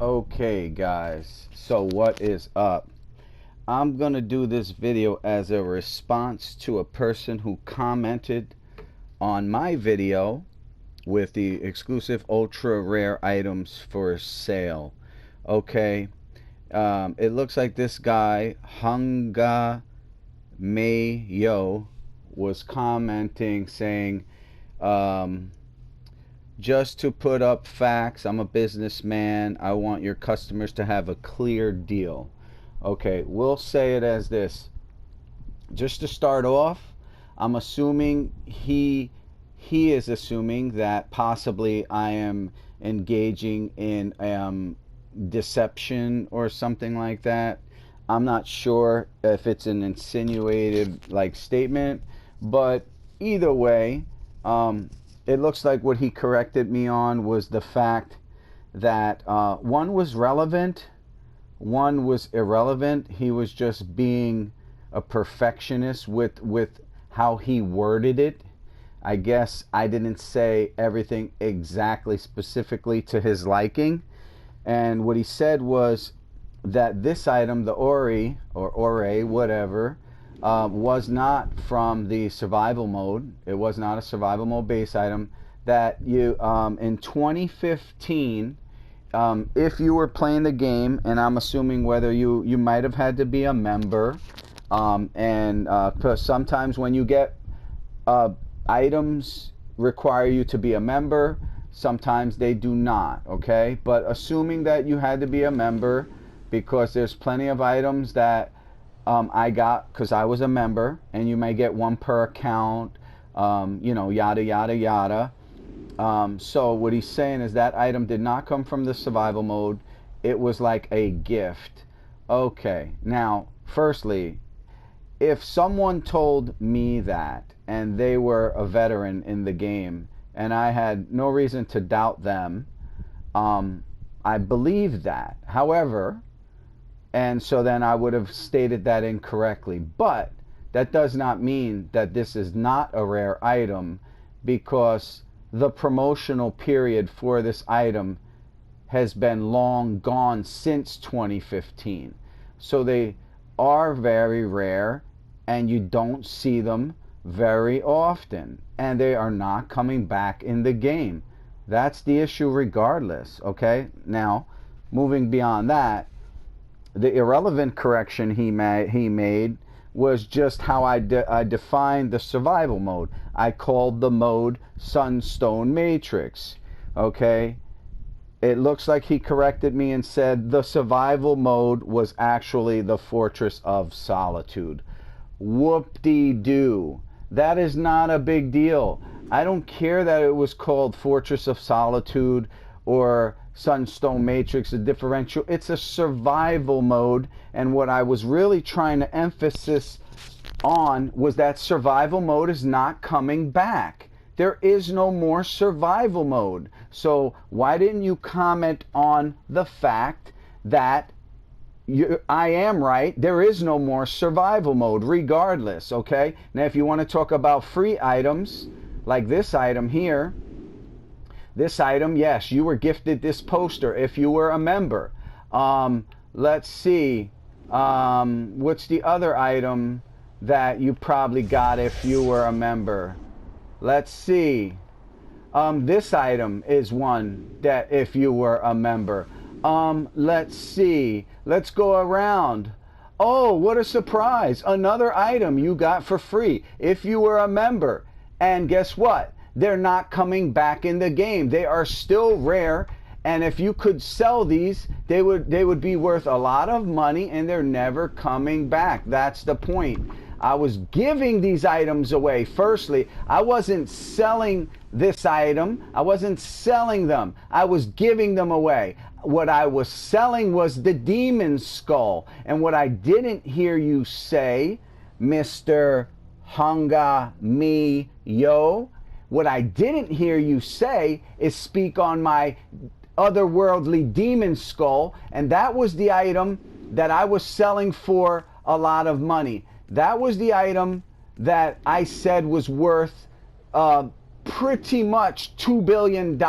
Okay guys, so what is up? I'm gonna do this video as a response to a person who commented on my video with the exclusive ultra rare items for sale. Okay, it looks like this guy Hunga Mayo was commenting saying, um, just to put up facts, I'm a businessman. I want your customers to have a clear deal. Okay, we'll say it as this. Just to start off, I'm assuming he is assuming that possibly I am engaging in deception or something like that. I'm not sure if it's an insinuated like statement, but either way, um, it looks like what he corrected me on was the fact that one was relevant, one was irrelevant. He was just being a perfectionist with how he worded it. I guess I didn't say everything exactly specifically to his liking. And what he said was that this item, the Ori or Ore, whatever, was not from the survival mode. It was not a survival mode base item. That you in 2015, if you were playing the game, and I'm assuming whether you might have had to be a member, and because sometimes when you get items require you to be a member, sometimes they do not. Okay, but assuming that you had to be a member, because there's plenty of items that I got because I was a member, and you may get one per account, yada yada yada. So what he's saying is that item did not come from the survival mode. It was like a gift. Okay, now firstly, if someone told me that and they were a veteran in the game and I had no reason to doubt them, I believe that. However, and so then I would have stated that incorrectly. But that does not mean that this is not a rare item, because the promotional period for this item has been long gone since 2015. So they are very rare and you don't see them very often, and they are not coming back in the game. That's the issue regardless. Okay, now moving beyond that, the irrelevant correction he made was just how I defined the survival mode. I called the mode Sunstone Matrix. Okay, it looks like he corrected me and said the survival mode was actually the Fortress of Solitude. Whoop-de-doo. That is not a big deal. I don't care that it was called Fortress of Solitude or Sunstone Matrix, a differential. It's a survival mode, and what I was really trying to emphasize on was that survival mode is not coming back. There is no more survival mode. So why didn't you comment on the fact that I am right, there is no more survival mode regardless. Okay, now if you want to talk about free items like this item here, this item, yes, you were gifted this poster if you were a member. Let's see, what's the other item that you probably got if you were a member? Let's see, this item is one that if you were a member. Let's see, let's go around. Oh, what a surprise, another item you got for free if you were a member. And guess what? They're not coming back in the game. They are still rare, and if you could sell these, they would be worth a lot of money, and they're never coming back. That's the point. I was giving these items away. Firstly, I wasn't selling this item. I wasn't selling them. I was giving them away. What I was selling was the demon skull. And what I didn't hear you say, Mr. Hunga Me Yo, what I didn't hear you say is speak on my otherworldly demon skull, and that was the item that I was selling for a lot of money. That was the item that I said was worth pretty much $2 billion.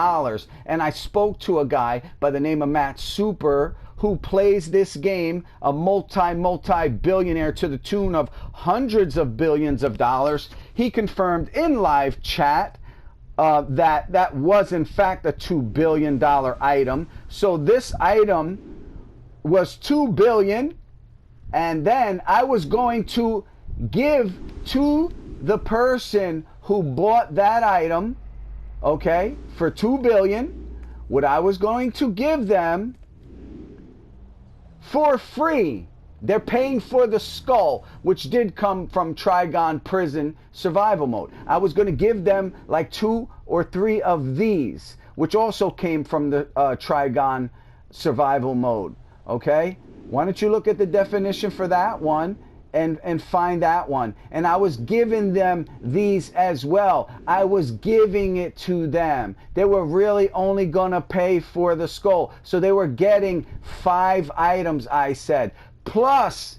And I spoke to a guy by the name of Matt Super who plays this game, a multi-billionaire to the tune of hundreds of billions of dollars. He confirmed in live chat that was in fact a $2 billion item. So this item was $2 billion, and then I was going to give to the person who bought that item, okay, for $2 billion, what I was going to give them for free. They're paying for the skull, which did come from Trigon Prison Survival Mode. I was going to give them like 2 or 3 of these, which also came from the Trigon Survival Mode. Okay? Why don't you look at the definition for that one and find that one. And I was giving them these as well. I was giving it to them. They were really only going to pay for the skull. So they were getting 5 items, I said, plus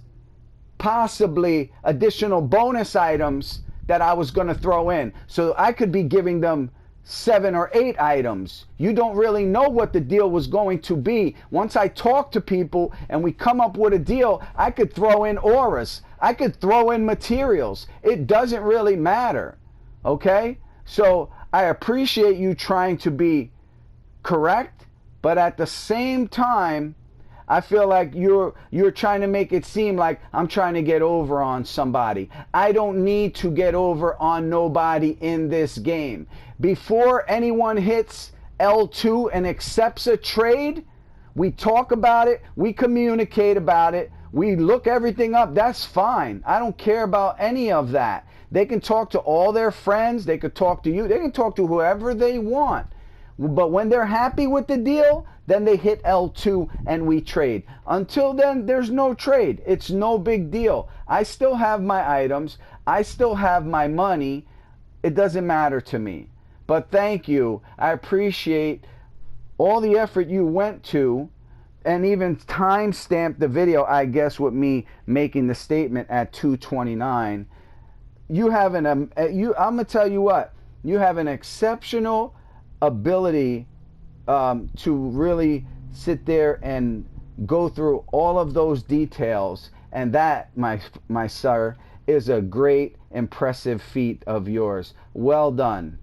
possibly additional bonus items that I was going to throw in. So I could be giving them 7 or 8 items. You don't really know what the deal was going to be. Once I talk to people and we come up with a deal, I could throw in auras. I could throw in materials. It doesn't really matter. Okay? So I appreciate you trying to be correct, but at the same time, I feel like you're trying to make it seem like I'm trying to get over on somebody. I don't need to get over on nobody in this game. Before anyone hits L2 and accepts a trade, we talk about it, we communicate about it, we look everything up. That's fine. I don't care about any of that. They can talk to all their friends, they could talk to you, they can talk to whoever they want. But when they're happy with the deal, then they hit L2 and we trade. Until then, there's no trade. It's no big deal. I still have my items. I still have my money. It doesn't matter to me. But thank you. I appreciate all the effort you went to, and even time-stamped the video, I guess, with me making the statement at 2:29. I'm going to tell you what. You have an exceptional ability to really sit there and go through all of those details, and that, my sir, is a great, impressive feat of yours. Well done.